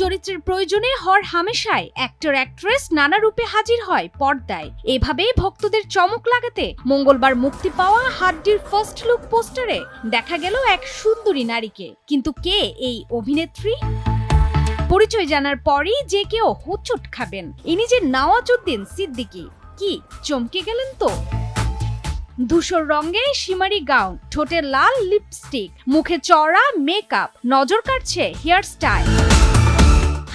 চরিত্রের প্রয়োজনে হর হামেশাই অ্যাক্টর অ্যাক্ট্রেস নানা রূপে হাজির হয় পর্দায়। এভাবেই ভক্তদের চমক লাগাতে মঙ্গলবার মুক্তি পাওয়া হাড্ডির ফার্স্ট লুক পোস্টারে দেখা গেল এক সুন্দরী নারীকে। কিন্তু কে এই অভিনেত্রী? পরিচয় জানার পরই যে কেউ হোঁচট খাবেন। ইনি যে নওয়াজুদ্দিন সিদ্দিকী। কি চমকে গেলেন তো? ধূসর রঙে শিমারি গাউন, ঠোঁটে লাল লিপস্টিক, মুখে চড়া মেকআপ, নজর কাটছে হেয়ার স্টাইল।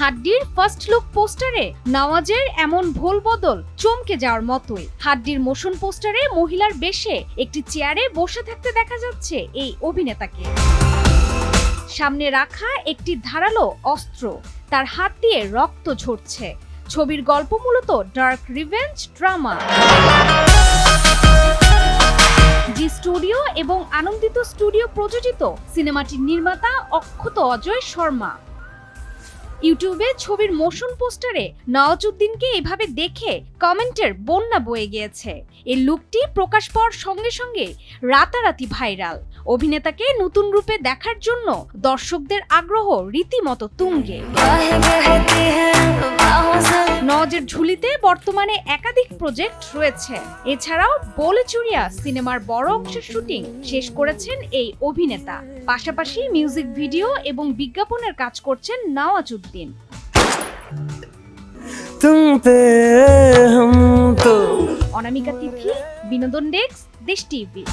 হাড্ডির ফার্স্ট লুক পোস্টারে নওয়াজের এমন ভোল বদল চমকে যাওয়ার মতোই। হাড্ডির মোশন পোস্টারে মহিলার বেশে একটি চেয়ারে বসে থাকতে দেখা যাচ্ছে এই অভিনেতাকে। সামনে রাখা একটি ধারালো অস্ত্র, তার হাত দিয়ে রক্ত ঝরছে। ছবির গল্প মূলত ডার্ক রিভেঞ্জ ড্রামা। জি স্টুডিও এবং আনন্দিত স্টুডিও প্রযোজিত সিনেমাটির নির্মাতা অক্ষত অজয় শর্মা। ইউটিউবে ছবির মোশন পোস্টারে নওয়াজুদ্দিনকে এভাবে দেখে কমেন্টের বন্যা বয়ে গিয়েছে। এই লুকটি প্রকাশ পাওয়ার সঙ্গে সঙ্গে রাতারাতি ভাইরাল। অভিনেতাকে নতুন রূপে দেখার জন্য দর্শকদের আগ্রহ রীতিমতো তুঙ্গে। নওয়াজের ঝুলিতে বর্তমানে একাধিক প্রজেক্ট রয়েছে। এছাড়াও বলে চুরিয়া সিনেমার বড় অংশের শুটিং শেষ করেছেন এই অভিনেতা। পাশাপাশি মিউজিক ভিডিও এবং বিজ্ঞাপনের কাজ করছেন নওয়াজুদ্দিন। অনামিকা তিথি, বিনোদন ডেস্ক, দেশ টিভি।